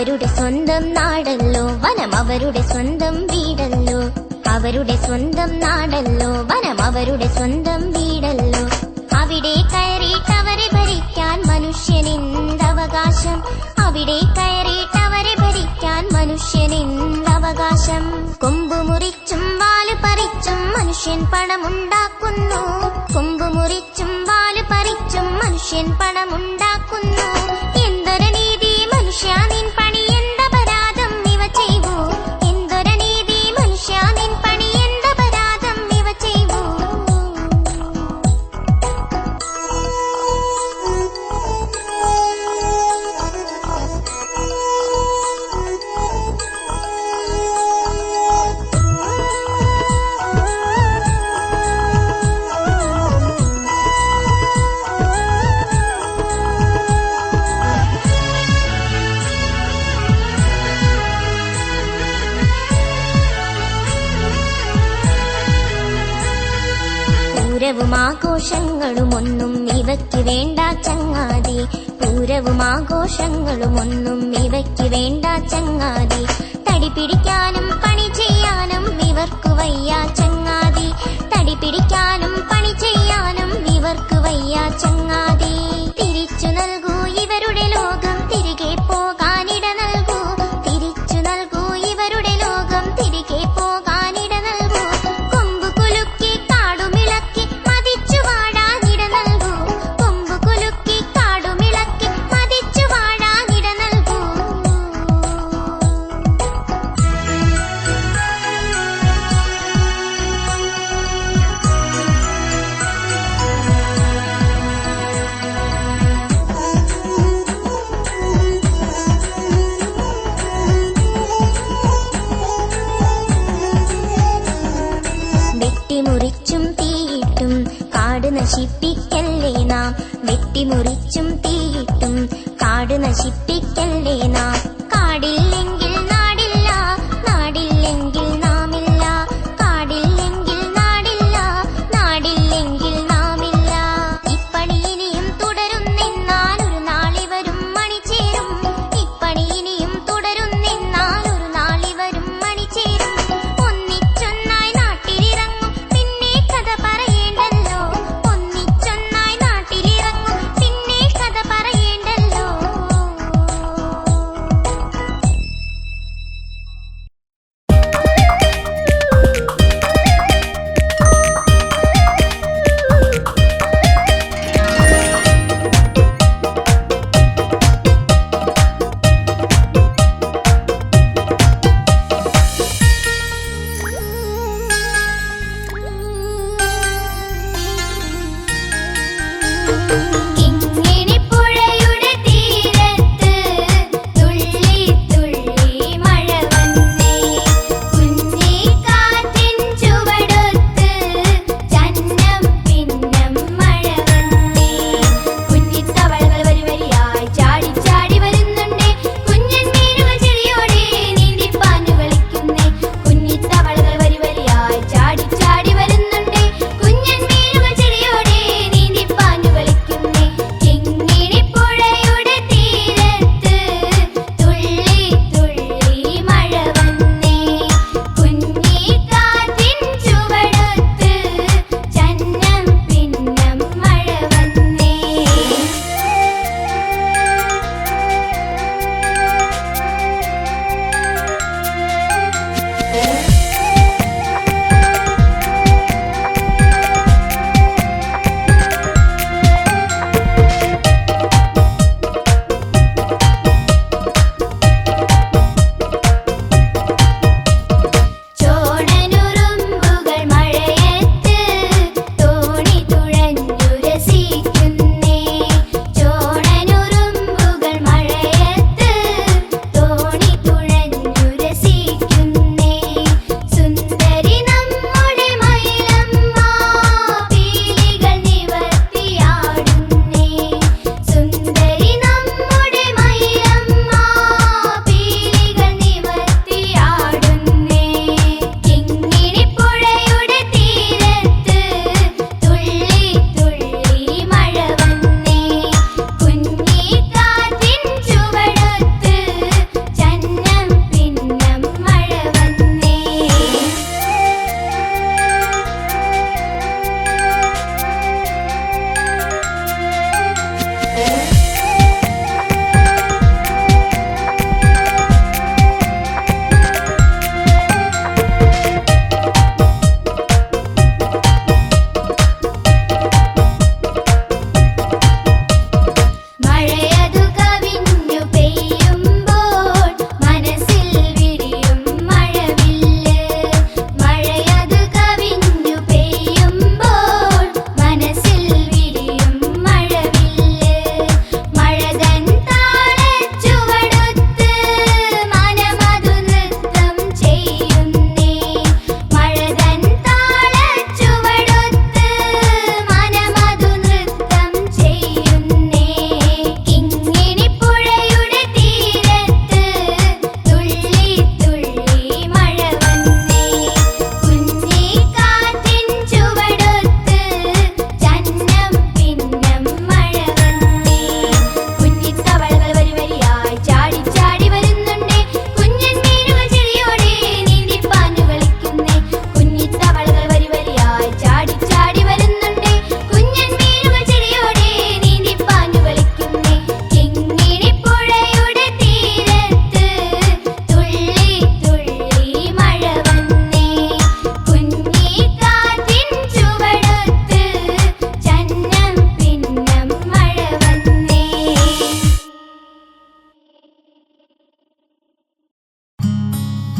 അവരുടെ സ്വന്തം നാടല്ലോ വനം അവരുടെ സ്വന്തം വീടല്ലോ. അവരുടെ സ്വന്തം നാടല്ലോ വനം അവരുടെ സ്വന്തം വീടല്ലോ. അവിടെ കയറിയിട്ടവരെ ഭരിക്കാൻ മനുഷ്യനെന്തവകാശം? അവിടെ കയറിയിട്ടവരെ ഭരിക്കാൻ മനുഷ്യനെന്തവകാശം? കൊമ്പു മുറിച്ചും വാല് പറിച്ചും മനുഷ്യൻ പണമുണ്ടാക്കുന്നു. കൊമ്പു മുറിച്ചും വാല് പറിച്ചും മനുഷ്യൻ പണമുണ്ടാക്കുന്നു. എന്തൊരു നീതി മനുഷ്യ നിൻ പണി എന്തപരാധം ഇവ ചെയ്വൂ? എന്തൊരു നീതി മനുഷ്യ നിൻ പണി എന്തപരാധം ഇവ ചെയ്വൂ? പൂരവും ആഘോഷങ്ങളും ഒന്നും ഇവയ്ക്ക് വേണ്ട ചങ്ങാതി. പൂരവും ആഘോഷങ്ങളും ഒന്നും ഇവയ്ക്ക് വേണ്ട ചങ്ങാതി. തടി പിടിക്കാനും പണി ചെയ്യാനും ഇവർക്ക് വയ്യ ചങ്ങാതി. തടി പിടിക്കാനും പണി ചെയ്യാനും ഇവർക്ക് വയ്യ ചങ്ങാതി. തിരിച്ചു നൽകൂ ഇവരുടെ ലോകം തിരികെ പോകാനിട നൽകൂ. തിരിച്ചു നൽകൂ ഇവരുടെ ലോകം തിരികെ പോകാനിട നൽകൂ. കൊമ്പു കുലുക്കി കാടുമിളക്കി മതിച്ചു വാഴാനിട നൽകൂ. കൊമ്പു കുലുക്കി കാടുമിളക്കി മതിച്ചു വാഴാനിട നൽകൂ. വെട്ടിമുറിച്ചും തീയിട്ടും കാട് നശിപ്പിക്കല്ലേ നാം. വെട്ടിമുറിച്ചും തീയിട്ടും കാട് നശിപ്പിക്കല്ലേ നാം. കാടില്ലെങ്കിൽ നാടില്ല, നാടില്ലെങ്കിൽ നാമില്ല. കാടില്ലെങ്കിൽ നാടില്ല, നാടില്ലെങ്കിൽ നാമില്ല. ഇപ്പണി ഇനിയും തുടരുന്നെന്നാൽ ഒരു നാളിവരും മണിചേരും. ഇപ്പണി ഇനിയും തുടരുന്നെന്നാൽ ഒരു നാളിവരും മണിചേരും. ഒന്നിച്ചൊന്നായി നാട്ടിലിറങ്ങും പിന്നെ കഥ പറയേണ്ടല്ലോ. ഒന്നിച്ചൊന്നായി നാട്ടിലിറങ്ങും പിന്നെ കഥ പറയേണ്ടല്ലോ.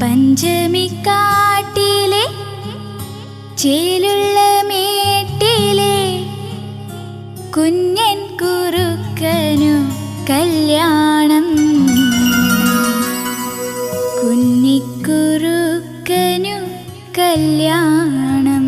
പഞ്ചമിക്കാട്ടിലെ ചേലുള്ള മേട്ടിലെ കുഞ്ഞൻ കുറുക്കനു കല്യാണം. കുഞ്ഞിക്കുറുക്കനു കല്യാണം.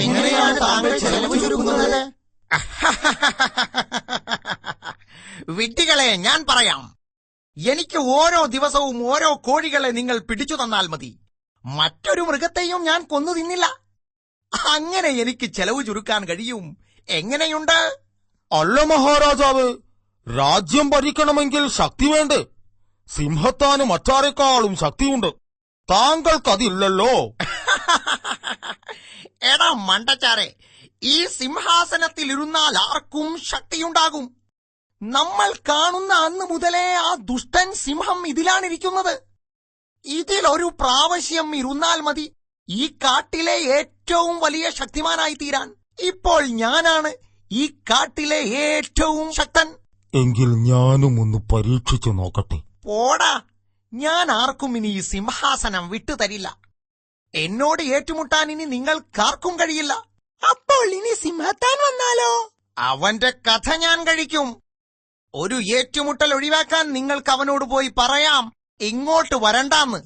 എങ്ങനെയാണ് താങ്കൾ ചെലവ് ചുരുക്കുന്നത്? വിഡ്ഢികളെ, ഞാൻ പറയാം. എനിക്ക് ഓരോ ദിവസവും ഓരോ കോഴികളെ നിങ്ങൾ പിടിച്ചു തന്നാൽ മതി. മറ്റൊരു മൃഗത്തെയും ഞാൻ കൊന്നു തിന്നില്ല. അങ്ങനെ എനിക്ക് ചെലവ് ചുരുക്കാൻ കഴിയും. എങ്ങനെയുണ്ട്? അല്ല മഹാരാജാവ്, രാജ്യം ഭരിക്കണമെങ്കിൽ ശക്തി വേണ്ടേ? സിംഹത്താന് മറ്റാരെക്കാളും ശക്തിയുണ്ട്. താങ്കൾക്കതില്ലല്ലോ. എടാ മണ്ടച്ചാരെ, ഈ സിംഹാസനത്തിലിരുന്നാൽ ആർക്കും ശക്തിയുണ്ടാകും. നമ്മൾ കാണുന്ന അന്ന് മുതലേ ആ ദുഷ്ടൻ സിംഹം ഇതിലാണിരിക്കുന്നത്. ഇതിലൊരു പ്രാവശ്യം ഇരുന്നാൽ മതി ഈ കാട്ടിലെ ഏറ്റവും വലിയ ശക്തിമാനായി തീരാൻ. ഇപ്പോൾ ഞാനാണ് ഈ കാട്ടിലെ ഏറ്റവും ശക്തൻ. എങ്കിൽ ഞാനും ഒന്ന് പരീക്ഷിച്ചു നോക്കട്ടെ. പോടാ, ഞാൻ ആർക്കും ഇനി ഈ സിംഹാസനം വിട്ടുതരില്ല. എന്നോട് ഏറ്റുമുട്ടാൻ ഇനി നിങ്ങൾക്കാർക്കും കഴിയില്ല. അപ്പോൾ ഇനി സിംഹത്താൻ വന്നാലോ? അവന്റെ കഥ ഞാൻ കഴിക്കും. ഒരു ഏറ്റുമുട്ടൽ ഒഴിവാക്കാൻ നിങ്ങൾക്ക് അവനോട് പോയി പറയാം, ഇങ്ങോട്ട് വരണ്ടാന്ന്.